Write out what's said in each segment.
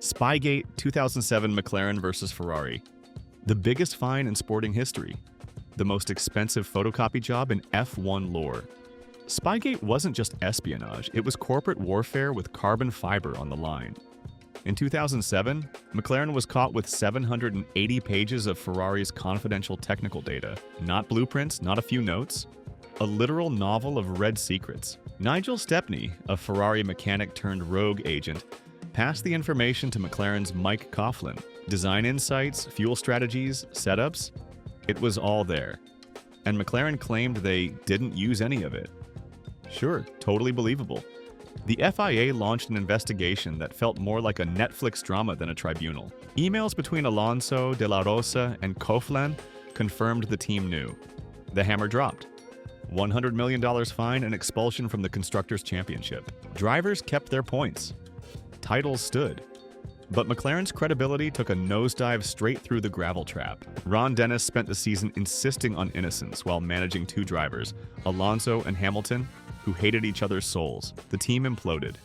Spygate 2007 McLaren versus Ferrari. The biggest fine in sporting history. The most expensive photocopy job in F1 lore. Spygate wasn't just espionage, it was corporate warfare with carbon fiber on the line. In 2007, McLaren was caught with 780 pages of Ferrari's confidential technical data. Not blueprints, not a few notes. A literal novel of red secrets. Nigel Stepney, a Ferrari mechanic turned rogue agent, passed the information to McLaren's Mike Coughlin. Design insights, fuel strategies, setups, it was all there. And McLaren claimed they didn't use any of it. Sure, totally believable. The FIA launched an investigation that felt more like a Netflix drama than a tribunal. Emails between Alonso, De La Rosa, and Coughlin confirmed the team knew. The hammer dropped. $100 million fine and expulsion from the Constructors' Championship. Drivers kept their points. Titles stood. But McLaren's credibility took a nosedive straight through the gravel trap. Ron Dennis spent the season insisting on innocence while managing two drivers, Alonso and Hamilton, who hated each other's souls. The team imploded.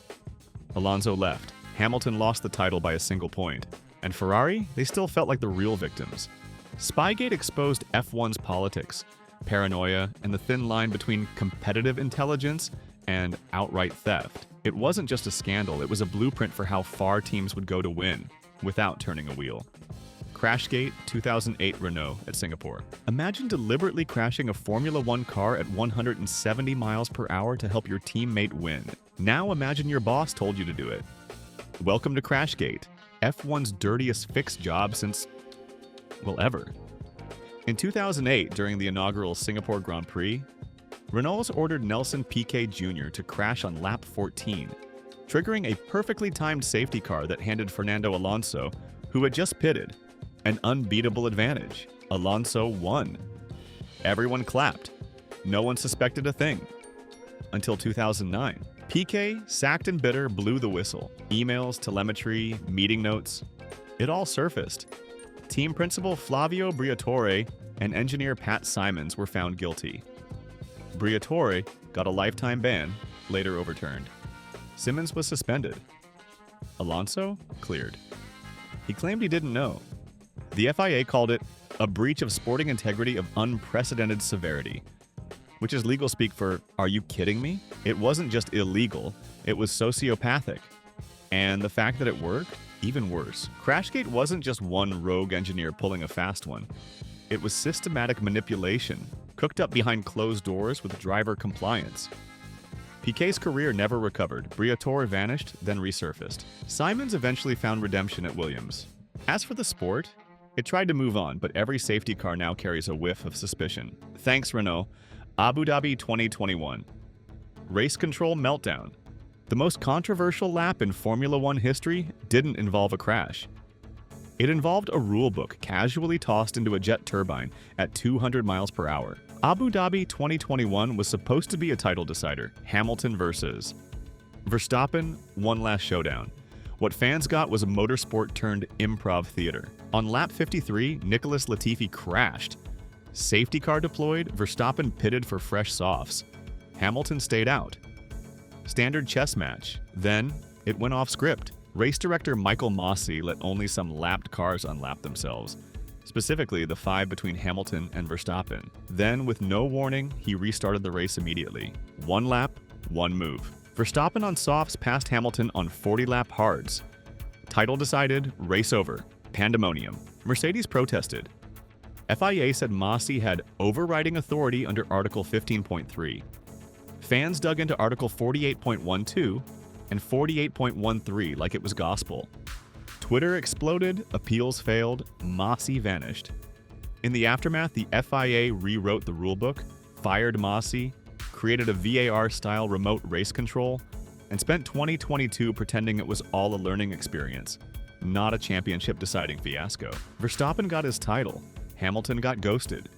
Alonso left. Hamilton lost the title by a single point. And Ferrari, they still felt like the real victims. Spygate exposed F1's politics, paranoia, and the thin line between competitive intelligence and outright theft. It wasn't just a scandal, it was a blueprint for how far teams would go to win, without turning a wheel. Crashgate 2008 Renault at Singapore. Imagine deliberately crashing a Formula One car at 170 miles per hour to help your teammate win. Now imagine your boss told you to do it. Welcome to Crashgate, F1's dirtiest fix job since, well, ever. In 2008, during the inaugural Singapore Grand Prix, Renault ordered Nelson Piquet Jr. to crash on lap 14, triggering a perfectly timed safety car that handed Fernando Alonso, who had just pitted, an unbeatable advantage. Alonso won. Everyone clapped. No one suspected a thing. Until 2009. Piquet, sacked and bitter, blew the whistle. Emails, telemetry, meeting notes. It all surfaced. Team principal Flavio Briatore and engineer Pat Simons were found guilty. Briatore got a lifetime ban, later overturned. Simons was suspended. Alonso cleared. He claimed he didn't know. The FIA called it a breach of sporting integrity of unprecedented severity, which is legal speak for, are you kidding me? It wasn't just illegal, it was sociopathic. And the fact that it worked, even worse. Crashgate wasn't just one rogue engineer pulling a fast one. It was systematic manipulation, cooked up behind closed doors with driver compliance. Piquet's career never recovered. Briatore vanished, then resurfaced. Simons eventually found redemption at Williams. As for the sport, it tried to move on, but every safety car now carries a whiff of suspicion. Thanks, Renault. Abu Dhabi 2021. Race control meltdown. The most controversial lap in Formula One history didn't involve a crash. It involved a rulebook casually tossed into a jet turbine at 200 miles per hour. Abu Dhabi 2021 was supposed to be a title decider, Hamilton versus Verstappen, one last showdown. What fans got was a motorsport turned improv theater. On lap 53, Nicholas Latifi crashed. Safety car deployed, Verstappen pitted for fresh softs. Hamilton stayed out. Standard chess match. Then, it went off script. Race director Michael Masi let only some lapped cars unlap themselves, specifically the 5 between Hamilton and Verstappen. Then, with no warning, he restarted the race immediately. One lap, one move. Verstappen on softs passed Hamilton on 40-lap hards. Title decided, race over. Pandemonium. Mercedes protested. FIA said Masi had overriding authority under Article 15.3. Fans dug into Article 48.12 and 48.13 like it was gospel. Twitter exploded, appeals failed, Masi vanished. In the aftermath, the FIA rewrote the rulebook, fired Masi, created a VAR-style remote race control, and spent 2022 pretending it was all a learning experience, not a championship-deciding fiasco. Verstappen got his title. Hamilton got ghosted.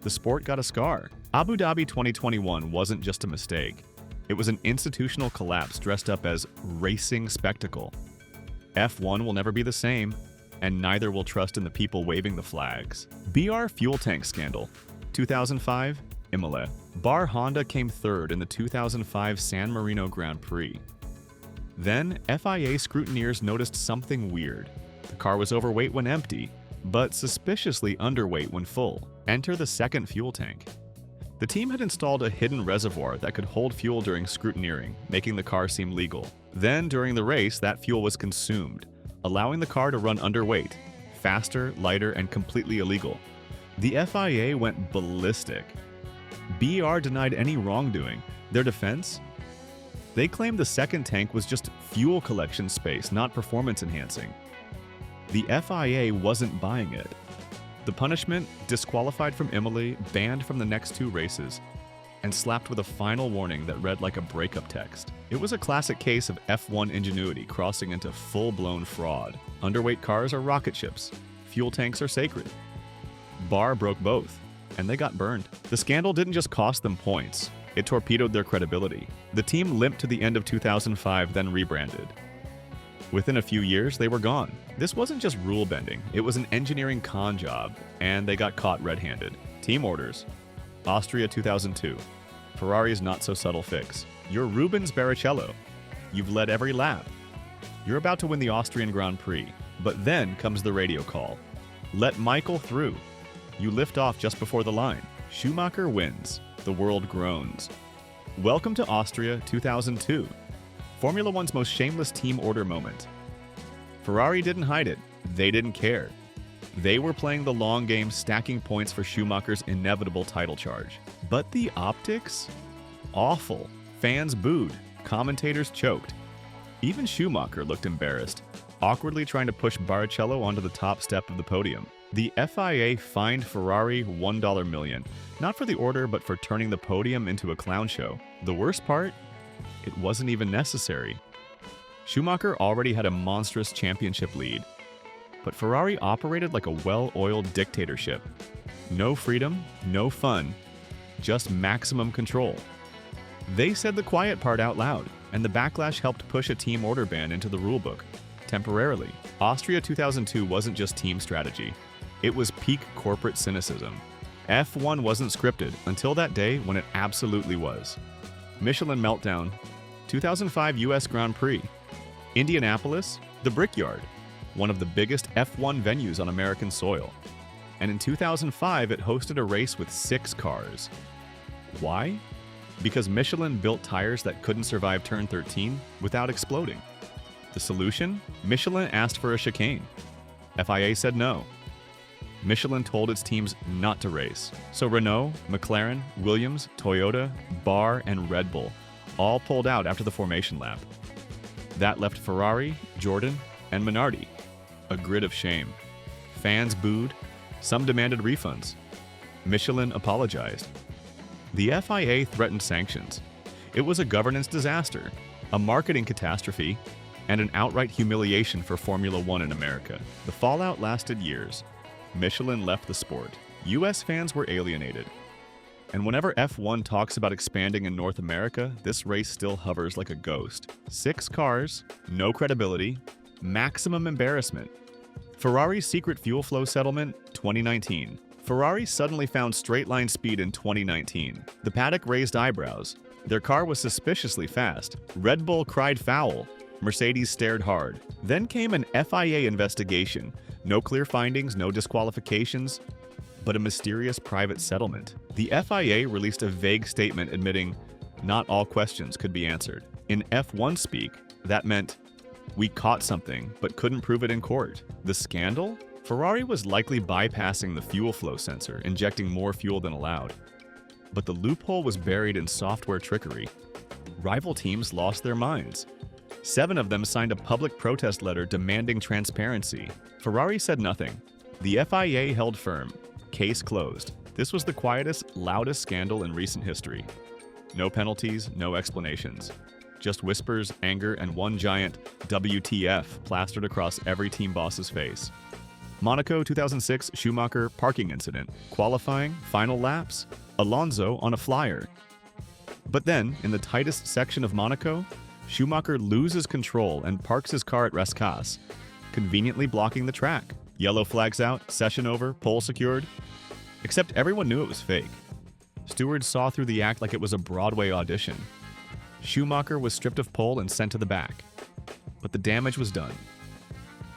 The sport got a scar. Abu Dhabi 2021 wasn't just a mistake. It was an institutional collapse dressed up as racing spectacle. F1 will never be the same, and neither will trust in the people waving the flags. BR fuel tank scandal. 2005, Imola. Bar Honda came third in the 2005 San Marino Grand Prix. Then, FIA scrutineers noticed something weird. The car was overweight when empty, but suspiciously underweight when full. Enter the second fuel tank. The team had installed a hidden reservoir that could hold fuel during scrutineering, making the car seem legal. Then, during the race, that fuel was consumed, allowing the car to run underweight, faster, lighter, and completely illegal. The FIA went ballistic. BR denied any wrongdoing. Their defense? They claimed the second tank was just fuel collection space, not performance enhancing. The FIA wasn't buying it. The punishment? Disqualified from Imola, banned from the next 2 races, and slapped with a final warning that read like a breakup text. It was a classic case of F1 ingenuity crossing into full-blown fraud. Underweight cars are rocket ships. Fuel tanks are sacred. Bar broke both, and they got burned. The scandal didn't just cost them points. It torpedoed their credibility. The team limped to the end of 2005, then rebranded. Within a few years, they were gone. This wasn't just rule bending, it was an engineering con job, and they got caught red-handed. Team orders. Austria 2002. Ferrari's not-so-subtle fix. You're Rubens Barrichello. You've led every lap. You're about to win the Austrian Grand Prix, but then comes the radio call. Let Michael through. You lift off just before the line. Schumacher wins. The world groans. Welcome to Austria 2002. Formula One's most shameless team order moment. Ferrari didn't hide it. They didn't care. They were playing the long game, stacking points for Schumacher's inevitable title charge. But the optics? Awful. Fans booed. Commentators choked. Even Schumacher looked embarrassed, awkwardly trying to push Barrichello onto the top step of the podium. The FIA fined Ferrari $1 million, not for the order, but for turning the podium into a clown show. The worst part? It wasn't even necessary. Schumacher already had a monstrous championship lead, but Ferrari operated like a well-oiled dictatorship. No freedom, no fun, just maximum control. They said the quiet part out loud, and the backlash helped push a team order ban into the rulebook. Temporarily, Austria 2002 wasn't just team strategy. It was peak corporate cynicism. F1 wasn't scripted until that day when it absolutely was. Michelin meltdown. 2005 US Grand Prix. Indianapolis, the Brickyard, one of the biggest F1 venues on American soil. And in 2005, it hosted a race with 6 cars. Why? Because Michelin built tires that couldn't survive turn 13 without exploding. The solution? Michelin asked for a chicane. FIA said no. Michelin told its teams not to race. So Renault, McLaren, Williams, Toyota, Bar, and Red Bull all pulled out after the formation lap. That left Ferrari, Jordan, and Minardi. A grid of shame. Fans booed. Some demanded refunds. Michelin apologized. The FIA threatened sanctions. It was a governance disaster, a marketing catastrophe, and an outright humiliation for Formula One in America. The fallout lasted years. Michelin left the sport. US fans were alienated. And whenever F1 talks about expanding in North America, this race still hovers like a ghost. 6 cars, no credibility, maximum embarrassment. Ferrari's secret fuel flow settlement, 2019. Ferrari suddenly found straight-line speed in 2019. The paddock raised eyebrows. Their car was suspiciously fast. Red Bull cried foul. Mercedes stared hard. Then came an FIA investigation. No clear findings, no disqualifications, but a mysterious private settlement. The FIA released a vague statement admitting not all questions could be answered. In F1 speak, that meant we caught something but couldn't prove it in court. The scandal? Ferrari was likely bypassing the fuel flow sensor, injecting more fuel than allowed. But the loophole was buried in software trickery. Rival teams lost their minds. 7 of them signed a public protest letter demanding transparency. Ferrari said nothing. The FIA held firm. Case closed. This was the quietest, loudest scandal in recent history. No penalties, no explanations. Just whispers, anger, and one giant WTF plastered across every team boss's face. Monaco 2006 Schumacher parking incident. Qualifying, final laps, Alonso on a flyer. But then, in the tightest section of Monaco, Schumacher loses control and parks his car at Rascasse, conveniently blocking the track. Yellow flags out, session over, pole secured. Except everyone knew it was fake. Stewards saw through the act like it was a Broadway audition. Schumacher was stripped of pole and sent to the back. but the damage was done.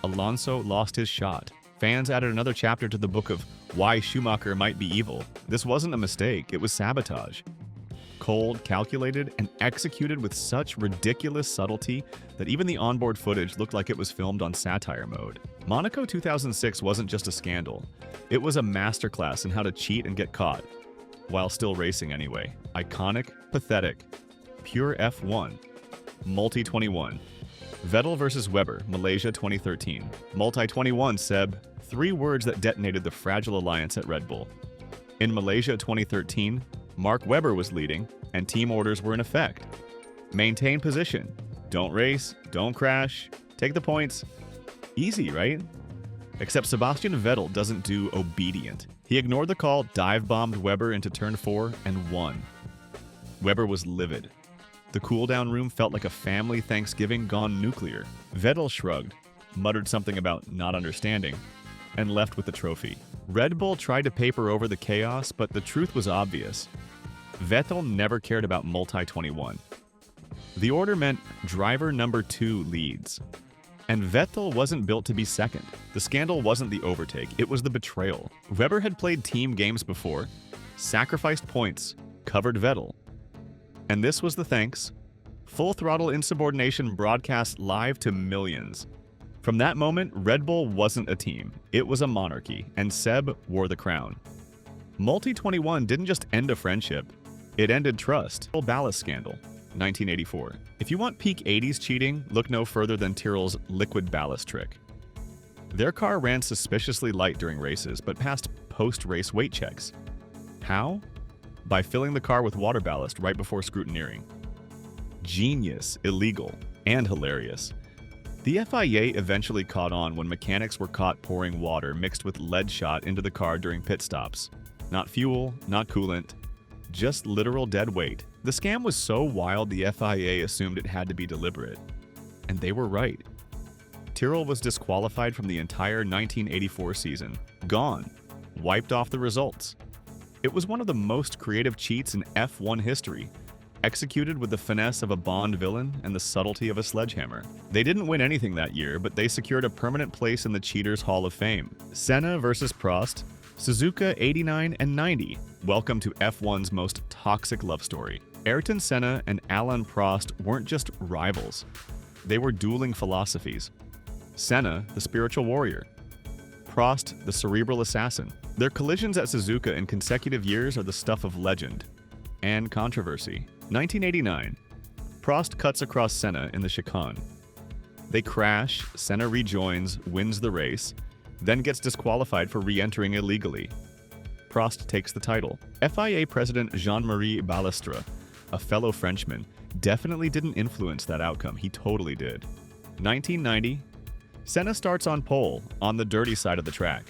Alonso lost his shot. Fans added another chapter to the book of why Schumacher might be evil. This wasn't a mistake, it was sabotage. Cold, calculated, and executed with such ridiculous subtlety that even the onboard footage looked like it was filmed on satire mode. Monaco 2006 wasn't just a scandal. It was a masterclass in how to cheat and get caught, while still racing anyway. Iconic, pathetic, pure F1. Multi-21. Vettel versus Webber, Malaysia 2013. Multi-21, Seb. 3 words that detonated the fragile alliance at Red Bull. In Malaysia 2013, Mark Webber was leading, and team orders were in effect. Maintain position. Don't race, don't crash, take the points. Easy, right? Except Sebastian Vettel doesn't do obedient. He ignored the call, dive-bombed Webber into turn 4, and won. Webber was livid. The cool-down room felt like a family Thanksgiving gone nuclear. Vettel shrugged, muttered something about not understanding, and left with the trophy. Red Bull tried to paper over the chaos, but the truth was obvious. Vettel never cared about multi-21. The order meant driver number 2 leads. And Vettel wasn't built to be second. The scandal wasn't the overtake, it was the betrayal. Webber had played team games before, sacrificed points, covered Vettel. And this was the thanks. Full throttle insubordination broadcast live to millions. From that moment, Red Bull wasn't a team, it was a monarchy, and Seb wore the crown. Multi-21 didn't just end a friendship, it ended trust. Ballast scandal, 1984. If you want peak 80s cheating, look no further than Tyrrell's liquid ballast trick. Their car ran suspiciously light during races, but passed post-race weight checks. How? By filling the car with water ballast right before scrutineering. Genius, illegal, and hilarious. The FIA eventually caught on when mechanics were caught pouring water mixed with lead shot into the car during pit stops. Not fuel, not coolant, just literal dead weight. The scam was so wild the FIA assumed it had to be deliberate. And they were right. Tyrrell was disqualified from the entire 1984 season. Gone. Wiped off the results. It was one of the most creative cheats in F1 history, executed with the finesse of a Bond villain and the subtlety of a sledgehammer. They didn't win anything that year, but they secured a permanent place in the Cheaters Hall of Fame. Senna versus Prost, Suzuka 89 and 90. Welcome to F1's most toxic love story. Ayrton Senna and Alain Prost weren't just rivals. They were dueling philosophies. Senna, the spiritual warrior. Prost, the cerebral assassin. Their collisions at Suzuka in consecutive years are the stuff of legend and controversy. 1989. Prost cuts across Senna in the chicane. They crash, Senna rejoins, wins the race, then gets disqualified for re-entering illegally. Prost takes the title. FIA President Jean-Marie Balestre, a fellow Frenchman, definitely didn't influence that outcome. He totally did. 1990. Senna starts on pole, on the dirty side of the track.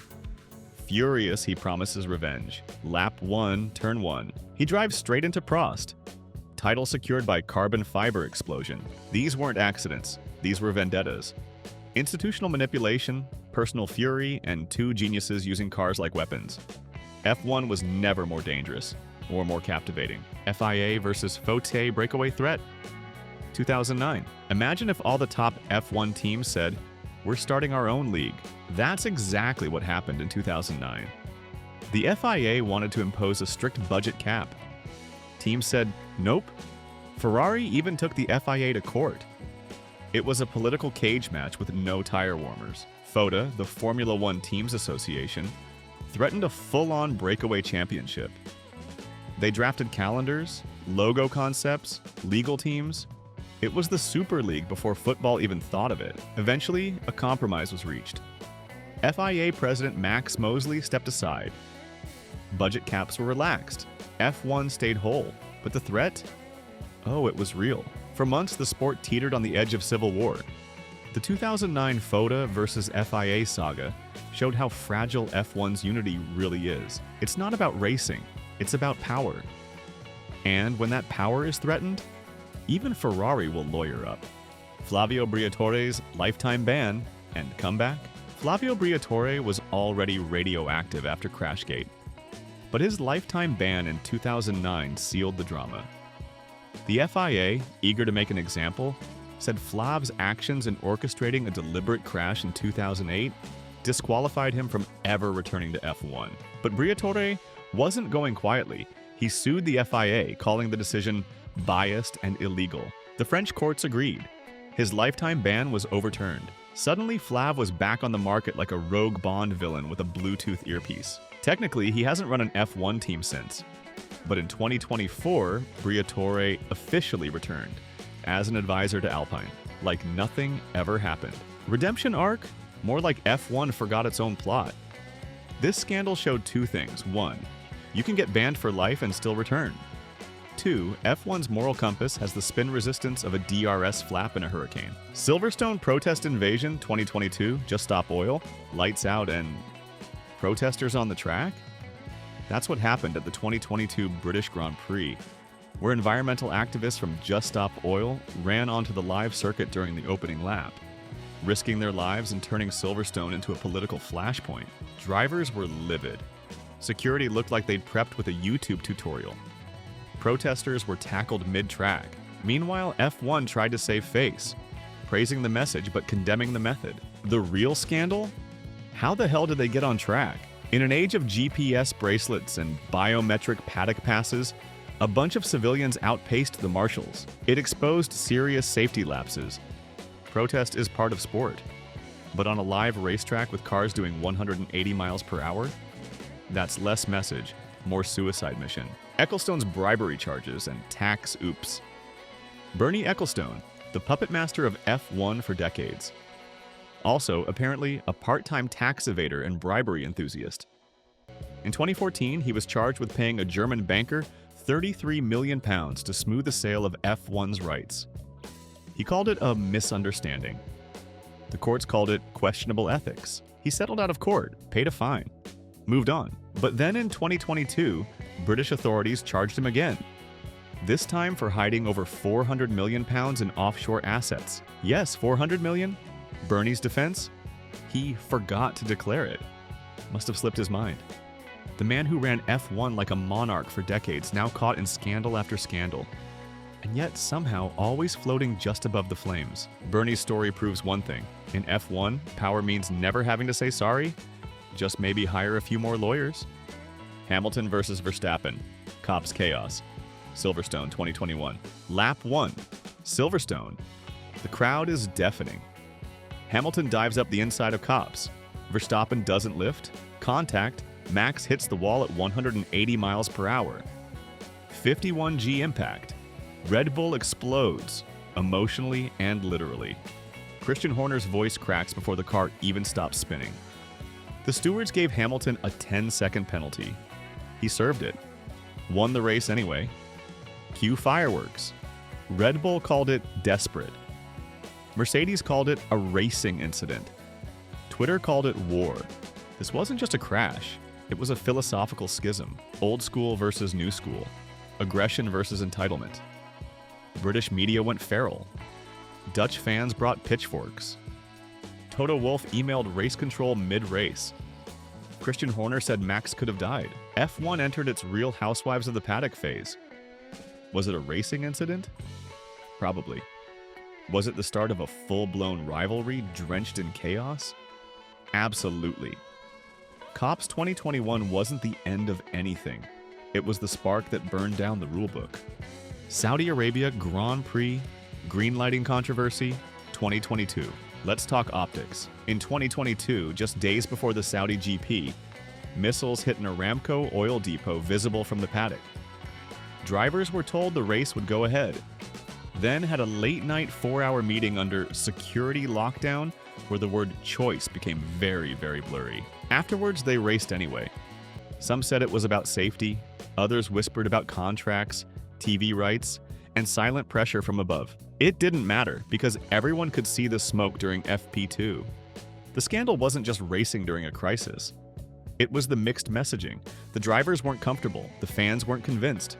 Furious, he promises revenge. Lap 1, turn 1. He drives straight into Prost. Title secured by carbon fiber explosion. These weren't accidents. These were vendettas. Institutional manipulation, personal fury, and 2 geniuses using cars like weapons. F1 was never more dangerous or more captivating. FIA versus Faute breakaway threat. 2009. Imagine if all the top F1 teams said, "We're starting our own league." That's exactly what happened in 2009. The FIA wanted to impose a strict budget cap. Teams said, nope. Ferrari even took the FIA to court. It was a political cage match with no tire warmers. FOTA, the Formula One Teams Association, threatened a full-on breakaway championship. They drafted calendars, logo concepts, legal teams. It was the Super League before football even thought of it. Eventually, a compromise was reached. FIA President Max Mosley stepped aside. Budget caps were relaxed. F1 stayed whole. But the threat? Oh, it was real. For months, the sport teetered on the edge of civil war. The 2009 FOTA versus FIA saga showed how fragile F1's unity really is. It's not about racing, it's about power. And when that power is threatened, even Ferrari will lawyer up. Flavio Briatore's lifetime ban and comeback? Flavio Briatore was already radioactive after crashgate, but his lifetime ban in 2009 sealed the drama. The FIA, eager to make an example, said Flav's actions in orchestrating a deliberate crash in 2008 disqualified him from ever returning to F1. But Briatore wasn't going quietly. He sued the FIA, calling the decision biased and illegal. The French courts agreed. His lifetime ban was overturned. Suddenly, Flav was back on the market like a rogue Bond villain with a Bluetooth earpiece. Technically, he hasn't run an F1 team since. But in 2024, Briatore officially returned as an advisor to Alpine, like nothing ever happened. Redemption arc? More like F1 forgot its own plot. This scandal showed two things. One, you can get banned for life and still return. Two, F1's moral compass has the spin resistance of a DRS flap in a hurricane. Silverstone protest invasion 2022, just stop oil, lights out, and protesters on the track? That's what happened at the 2022 British Grand Prix, where environmental activists from Just Stop Oil ran onto the live circuit during the opening lap, risking their lives and turning Silverstone into a political flashpoint. Drivers were livid. Security looked like they'd prepped with a YouTube tutorial. Protesters were tackled mid-track. Meanwhile, F1 tried to save face, praising the message but condemning the method. The real scandal? How the hell did they get on track? In an age of GPS bracelets and biometric paddock passes, a bunch of civilians outpaced the marshals. It exposed serious safety lapses. Protest is part of sport. But on a live racetrack with cars doing 180 miles per hour? That's less message, more suicide mission. Ecclestone's bribery charges and tax oops. Bernie Ecclestone, the puppet master of F1 for decades. Also, apparently, a part-time tax evader and bribery enthusiast. In 2014, he was charged with paying a German banker £33 million to smooth the sale of F1's rights. He called it a misunderstanding. The courts called it questionable ethics. He settled out of court, paid a fine, moved on. But then in 2022, British authorities charged him again. This time for hiding over £400 million in offshore assets. Yes, $400 million? Bernie's defense? He forgot to declare it. Must have slipped his mind. The man who ran F1 like a monarch for decades, now caught in scandal after scandal. And yet somehow always floating just above the flames. Bernie's story proves one thing. In F1, power means never having to say sorry. Just maybe hire a few more lawyers. Hamilton versus Verstappen. Cops chaos. Silverstone 2021. Lap 1. Silverstone. The crowd is deafening. Hamilton dives up the inside of Cops. Verstappen doesn't lift. Contact. Max hits the wall at 180 miles per hour. 51G impact. Red Bull explodes, emotionally and literally. Christian Horner's voice cracks before the car even stops spinning. The stewards gave Hamilton a 10-second penalty. He served it. Won the race anyway. Cue fireworks. Red Bull called it desperate. Mercedes called it a racing incident. Twitter called it war. This wasn't just a crash. It was a philosophical schism. Old school versus new school. Aggression versus entitlement. British media went feral. Dutch fans brought pitchforks. Toto Wolff emailed race control mid-race. Christian Horner said Max could have died. F1 entered its Real Housewives of the Paddock phase. Was it a racing incident? Probably. Was it the start of a full-blown rivalry drenched in chaos? Absolutely. Cops 2021 wasn't the end of anything. It was the spark that burned down the rulebook. Saudi Arabia Grand Prix, green lighting controversy, 2022. Let's talk optics. In 2022, just days before the Saudi GP, missiles hit an Aramco oil depot visible from the paddock. Drivers were told the race would go ahead, then had a late-night 4-hour meeting under security lockdown where the word choice became very, very blurry. Afterwards, they raced anyway. Some said it was about safety, others whispered about contracts, TV rights, and silent pressure from above. It didn't matter because everyone could see the smoke during FP2. The scandal wasn't just racing during a crisis. It was the mixed messaging. The drivers weren't comfortable, the fans weren't convinced.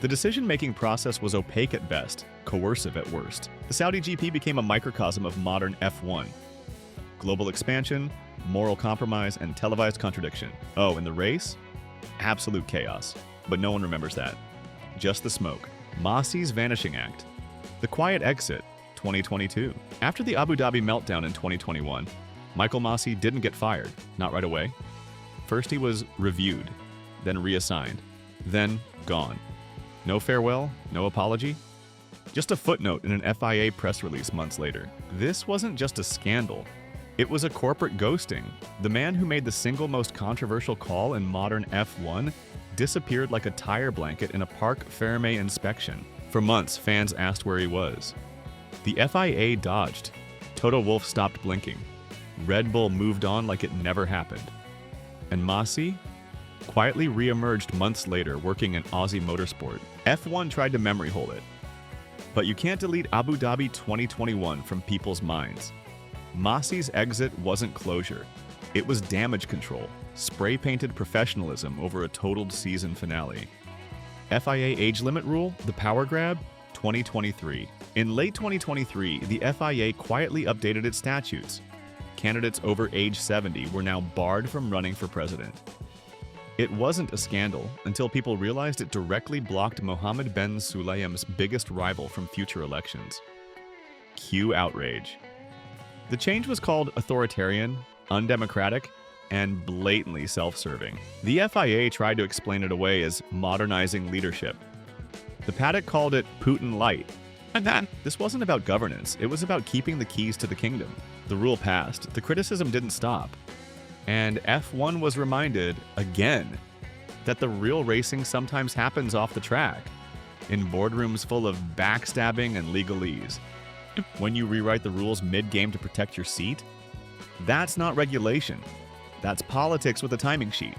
The decision-making process was opaque at best, coercive at worst. The Saudi GP became a microcosm of modern F1. Global expansion, moral compromise, and televised contradiction. Oh, and the race? Absolute chaos. But no one remembers that. Just the smoke. Masi's vanishing act. The quiet exit, 2022. After the Abu Dhabi meltdown in 2021, Michael Masi didn't get fired, not right away. First he was reviewed, then reassigned, then gone. No farewell, no apology. Just a footnote in an FIA press release months later. This wasn't just a scandal. It was a corporate ghosting. The man who made the single most controversial call in modern F1 disappeared like a tire blanket in a Parc Fermé inspection. For months, fans asked where he was. The FIA dodged. Toto Wolff stopped blinking. Red Bull moved on like it never happened. And Masi quietly re-emerged months later working in Aussie motorsport. F1 tried to memory hole it. But you can't delete Abu Dhabi 2021 from people's minds. Masi's exit wasn't closure. It was damage control, spray-painted professionalism over a totaled season finale. FIA age limit rule, the power grab, 2023. In late 2023, the FIA quietly updated its statutes. Candidates over age 70 were now barred from running for president. It wasn't a scandal until people realized it directly blocked Mohammed bin Sulayem's biggest rival from future elections. Cue outrage. The change was called authoritarian, undemocratic, and blatantly self-serving. The FIA tried to explain it away as modernizing leadership. The paddock called it Putin light. And then, this wasn't about governance, it was about keeping the keys to the kingdom. The rule passed, the criticism didn't stop. And F1 was reminded, again, that the real racing sometimes happens off the track, in boardrooms full of backstabbing and legalese. When you rewrite the rules mid-game to protect your seat, that's not regulation. That's politics with a timing sheet.